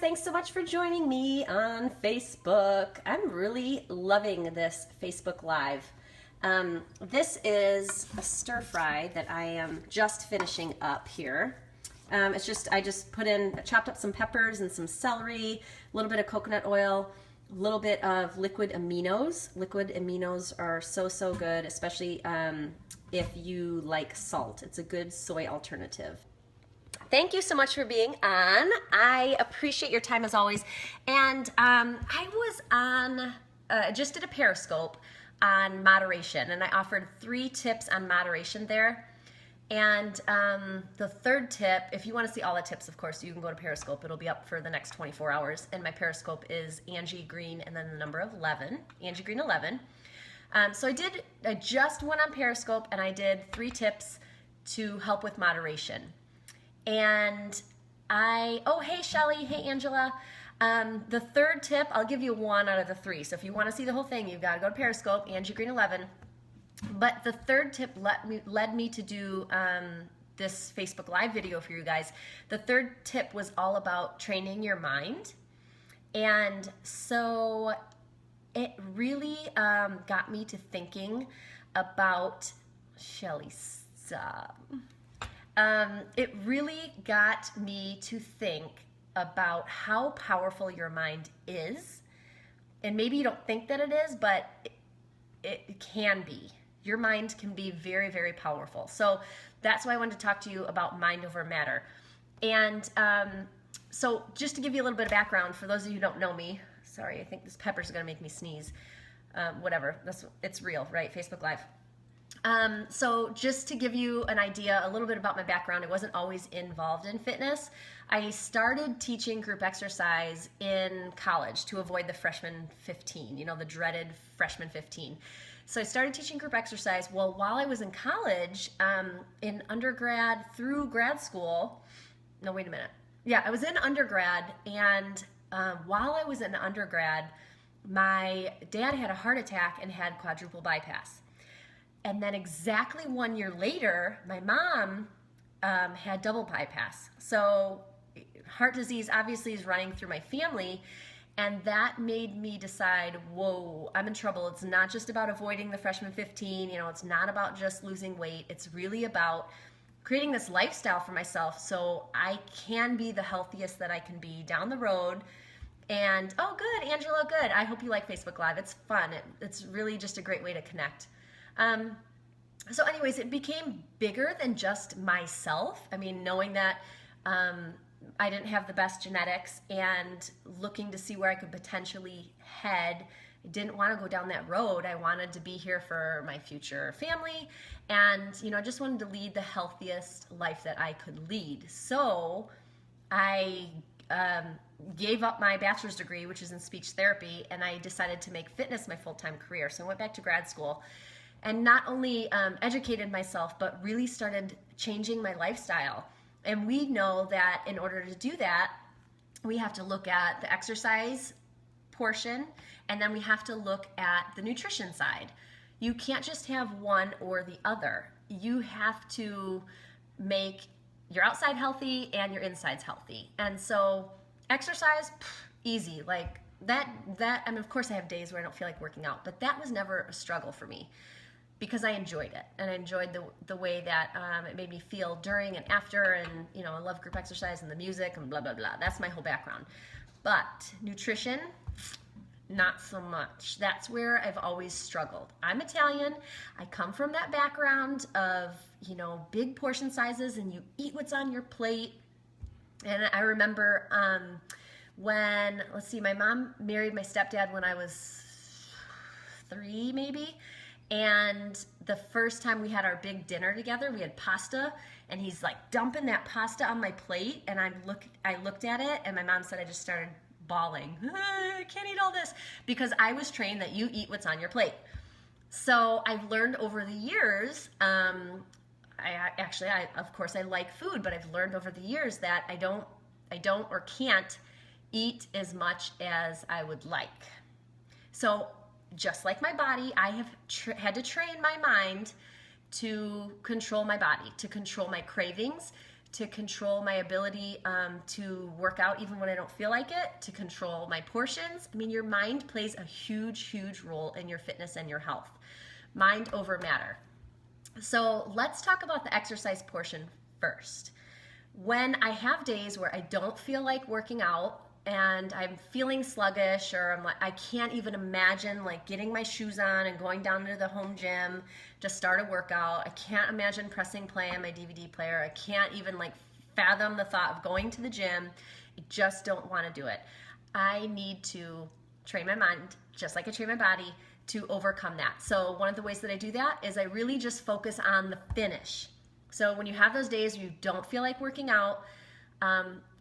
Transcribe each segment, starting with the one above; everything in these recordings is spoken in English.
thanks so much for joining me on Facebook. I'm really loving this Facebook Live. This is a stir fry that I am just finishing up here. I just chopped up some peppers and some celery, a little bit of coconut oil, a little bit of liquid aminos. Liquid aminos are so good, especially if you like salt. It's a good soy alternative. Thank you so much for being on. I appreciate your time as always. And I was on, just did a Periscope on moderation, and I offered 3 tips on moderation there. And the third tip, if you want to see all the tips, of course, you can go to Periscope. It'll be up for the next 24 hours. And my Periscope is Angie Green and then the number 11, Angie Green 11. So I just went on Periscope and I did 3 tips to help with moderation. And oh, hey, Shelly, hey, Angela. The third tip, I'll give you 1 out of the 3. So if you want to see the whole thing, you've got to go to Periscope, Angie Green 11. But the third tip led me to do this Facebook Live video for you guys. The third tip was all about training your mind. And so it really got me to thinking about, Shelly, stop. It really got me to think about how powerful your mind is. And maybe you don't think that it is, but it can be. Your mind can be very, very powerful. So that's why I wanted to talk to you about mind over matter. And so just to give you a little bit of background, for those of you who don't know me, sorry, I think this pepper's gonna make me sneeze. Whatever, it's real, right? Facebook Live. So just to give you an idea, a little bit about my background, I wasn't always involved in fitness. I started teaching group exercise in college to avoid the freshman 15, you know, the dreaded freshman 15. So I started teaching group exercise. Well, while I was in college, in undergrad through grad school, no, wait a minute. Yeah, I was in undergrad, and while I was in undergrad, my dad had a heart attack and had quadruple bypass. And then exactly 1 year later, my mom had double bypass. So heart disease obviously is running through my family, and that made me decide, whoa, I'm in trouble. It's not just about avoiding the freshman 15, you know, it's not about just losing weight. It's really about creating this lifestyle for myself so I can be the healthiest that I can be down the road. And, oh, good, Angela, good. I hope you like Facebook Live. It's fun. It's really just a great way to connect. So anyways, it became bigger than just myself. I mean, knowing that I didn't have the best genetics and looking to see where I could potentially head. I didn't want to go down that road. I wanted to be here for my future family, and you know, I just wanted to lead the healthiest life that I could lead. So I gave up my bachelor's degree, which is in speech therapy, and I decided to make fitness my full-time career. So I went back to grad school and not only educated myself, but really started changing my lifestyle. And we know that in order to do that, we have to look at the exercise portion, and then we have to look at the nutrition side. You can't just have one or the other. You have to make your outside healthy and your insides healthy. And so exercise, easy. Like that, I mean, of course I have days where I don't feel like working out, but that was never a struggle for me, because I enjoyed it, and I enjoyed the way that it made me feel during and after, and you know, I love group exercise and the music and blah, blah, blah. That's my whole background. But nutrition, not so much. That's where I've always struggled. I'm Italian. I come from that background of, you know, big portion sizes, and you eat what's on your plate. And I remember when, let's see, my mom married my stepdad when I was 3 maybe. And the first time we had our big dinner together, we had pasta, and he's like dumping that pasta on my plate, and I looked at it, and my mom said I just started bawling. I can't eat all this, because I was trained that you eat what's on your plate. So I've learned over the years, of course I like food, but I've learned over the years that I don't or can't eat as much as I would like. So just like my body, I have had to train my mind to control my body, to control my cravings, to control my ability to work out even when I don't feel like it, to control my portions. I mean, your mind plays a huge, huge role in your fitness and your health. Mind over matter. So let's talk about the exercise portion first. When I have days where I don't feel like working out and I'm feeling sluggish, or I'm like, I can't even imagine like getting my shoes on and going down to the home gym to start a workout. I can't imagine pressing play on my DVD player. I can't even like fathom the thought of going to the gym. I just don't want to do it. I need to train my mind, just like I train my body, to overcome that. So one of the ways that I do that is I really just focus on the finish. So when you have those days where you don't feel like working out,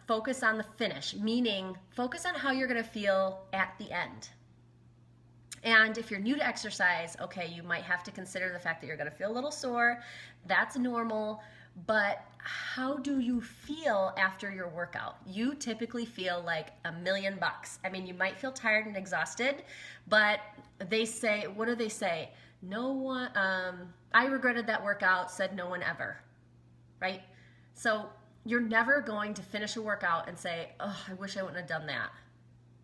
focus on the finish, meaning focus on how you're going to feel at the end. And if you're new to exercise, okay, you might have to consider the fact that you're going to feel a little sore. That's normal. But how do you feel after your workout? You typically feel like $1,000,000. I mean, you might feel tired and exhausted, but they say, what do they say? No one, I regretted that workout, said no one ever, right? So you're never going to finish a workout and say, oh, I wish I wouldn't have done that.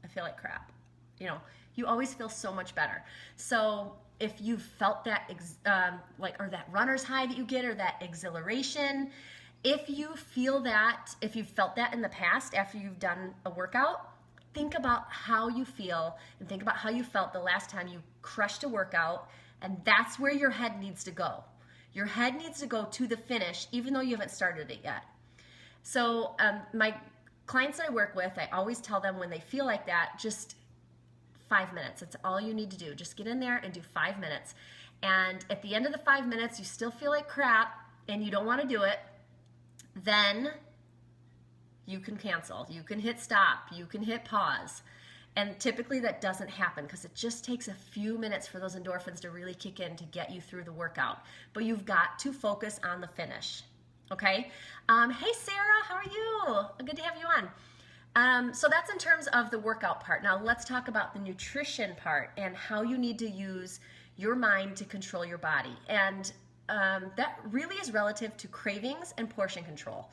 I feel like crap. You know, you always feel so much better. So if you've felt that, or that runner's high that you get, or that exhilaration, if you feel that, if you've felt that in the past after you've done a workout, think about how you feel and think about how you felt the last time you crushed a workout, and that's where your head needs to go. Your head needs to go to the finish, even though you haven't started it yet. So my clients that I work with, I always tell them when they feel like that, just 5 minutes. That's all you need to do. Just get in there and do 5 minutes. And at the end of the 5 minutes, you still feel like crap and you don't want to do it, then you can cancel. You can hit stop. You can hit pause. And typically that doesn't happen because it just takes a few minutes for those endorphins to really kick in to get you through the workout. But you've got to focus on the finish. Okay? Hey, Sarah, how are you? Good to have you on. So that's in terms of the workout part. Now let's talk about the nutrition part and how you need to use your mind to control your body. And that really is relative to cravings and portion control,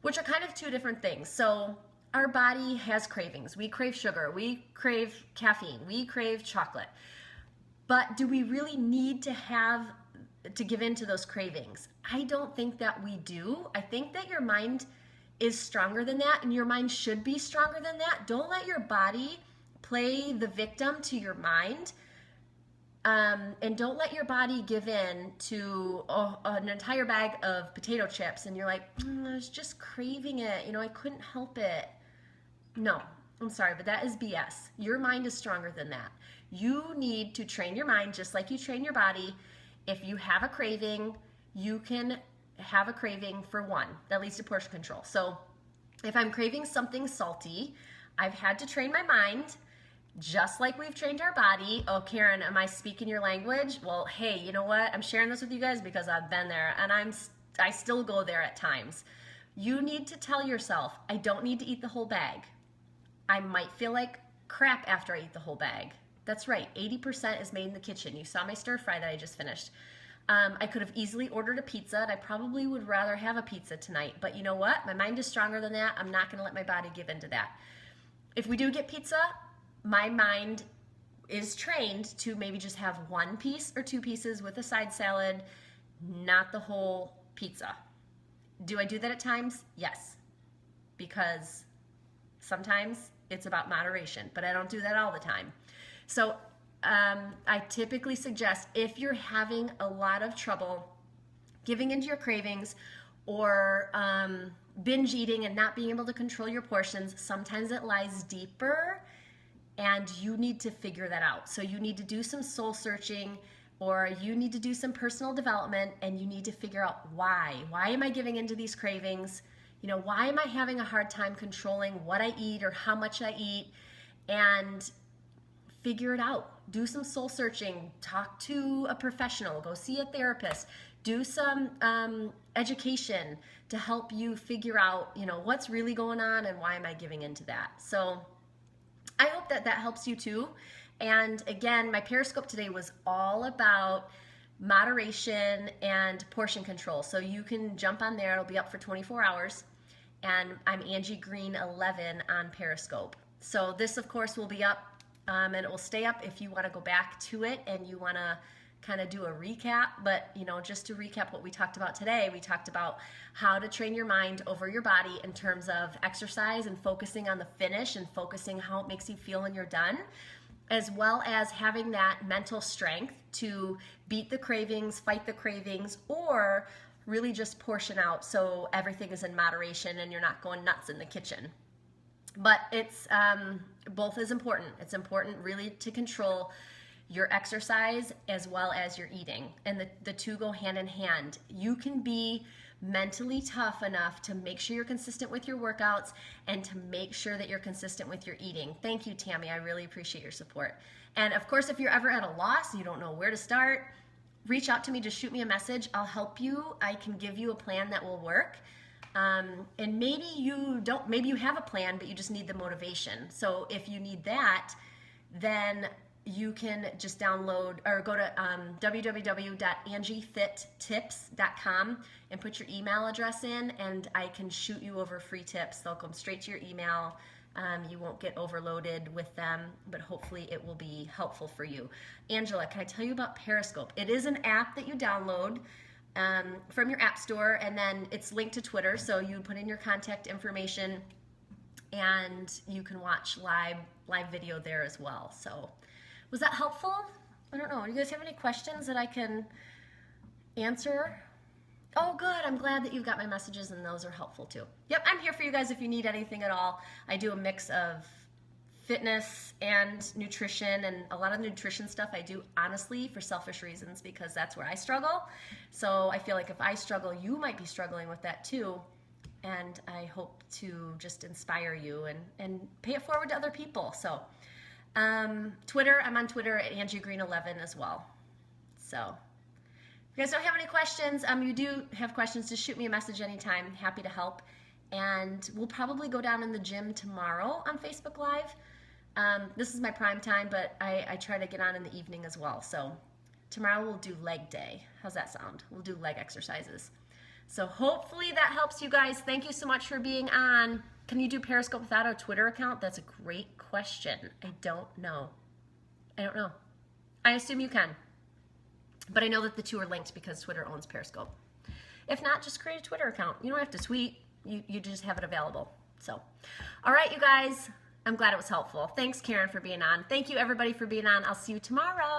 which are kind of two different things. So our body has cravings. We crave sugar, we crave caffeine, we crave chocolate. But do we really need to give in to those cravings? I don't think that we do. I think that your mind is stronger than that, and your mind should be stronger than that. Don't let your body play the victim to your mind, and don't let your body give in to an entire bag of potato chips and you're like, I was just craving it, you know, I couldn't help it. No, I'm sorry, but that is BS. Your mind is stronger than that. You need to train your mind just like you train your body. If you have a craving, you can have a craving for one. That leads to portion control. So if I'm craving something salty, I've had to train my mind just like we've trained our body. Oh, Karen, am I speaking your language? Well, hey, you know what? I'm sharing this with you guys because I've been there and I still go there at times. You need to tell yourself, I don't need to eat the whole bag. I might feel like crap after I eat the whole bag. That's right, 80% is made in the kitchen. You saw my stir fry that I just finished. I could have easily ordered a pizza, and I probably would rather have a pizza tonight. But you know what? My mind is stronger than that. I'm not going to let my body give into that. If we do get pizza, my mind is trained to maybe just have one piece or two pieces with a side salad, not the whole pizza. Do I do that at times? Yes, because sometimes it's about moderation, but I don't do that all the time. So I typically suggest if you're having a lot of trouble giving into your cravings or binge eating and not being able to control your portions, sometimes it lies deeper and you need to figure that out. So you need to do some soul searching, or you need to do some personal development, and you need to figure out why. Why am I giving into these cravings? You know, why am I having a hard time controlling what I eat or how much I eat? And figure it out. Do some soul searching. Talk to a professional. Go see a therapist. Do some education to help you figure out, you know, what's really going on and why am I giving into that. So I hope that that helps you too. And again, my Periscope today was all about moderation and portion control. So you can jump on there. It'll be up for 24 hours. And I'm Angie Green 11 on Periscope. So this, of course, will be up, and it will stay up if you want to go back to it and you want to kind of do a recap. But, you know, just to recap what we talked about today, we talked about how to train your mind over your body in terms of exercise and focusing on the finish and focusing how it makes you feel when you're done, as well as having that mental strength to beat the cravings, fight the cravings, or really just portion out so everything is in moderation and you're not going nuts in the kitchen. But it's both is important. It's important really to control your exercise as well as your eating, and the two go hand in hand. You can be mentally tough enough to make sure you're consistent with your workouts and to make sure that you're consistent with your eating. Thank you, Tammy. I really appreciate your support. And of course, if you're ever at a loss, you don't know where to start, reach out to me, just shoot me a message. I'll help you. I can give you a plan that will work. And maybe you don't, maybe you have a plan, but you just need the motivation. So if you need that, then you can just download or go to www.angiefittips.com and put your email address in, and I can shoot you over free tips. They'll come straight to your email. You won't get overloaded with them, but hopefully it will be helpful for you. Angela, can I tell you about Periscope? It is an app that you download from your app store, and then it's linked to Twitter, so you put in your contact information and you can watch live video there as well. So was that helpful? I don't know. Do you guys have any questions that I can answer? Oh, good. I'm glad that you've got my messages and those are helpful too. Yep, I'm here for you guys if you need anything at all. I do a mix of fitness and nutrition, and a lot of the nutrition stuff I do honestly for selfish reasons because that's where I struggle. So I feel like if I struggle, you might be struggling with that too. And I hope to just inspire you and pay it forward to other people. So Twitter, I'm on Twitter at Angie Green 11 as well. So if you guys don't have any questions, you do have questions, just shoot me a message anytime. Happy to help. And we'll probably go down in the gym tomorrow on Facebook Live. This is my prime time, but I try to get on in the evening as well. So tomorrow we'll do leg day. How's that sound? We'll do leg exercises. So hopefully that helps you guys. Thank you so much for being on. Can you do Periscope without a Twitter account? That's a great question. I don't know. I assume you can. But I know that the two are linked because Twitter owns Periscope. If not, just create a Twitter account. You don't have to tweet. You just have it available. So, all right, you guys. I'm glad it was helpful. Thanks, Karen, for being on. Thank you, everybody, for being on. I'll see you tomorrow.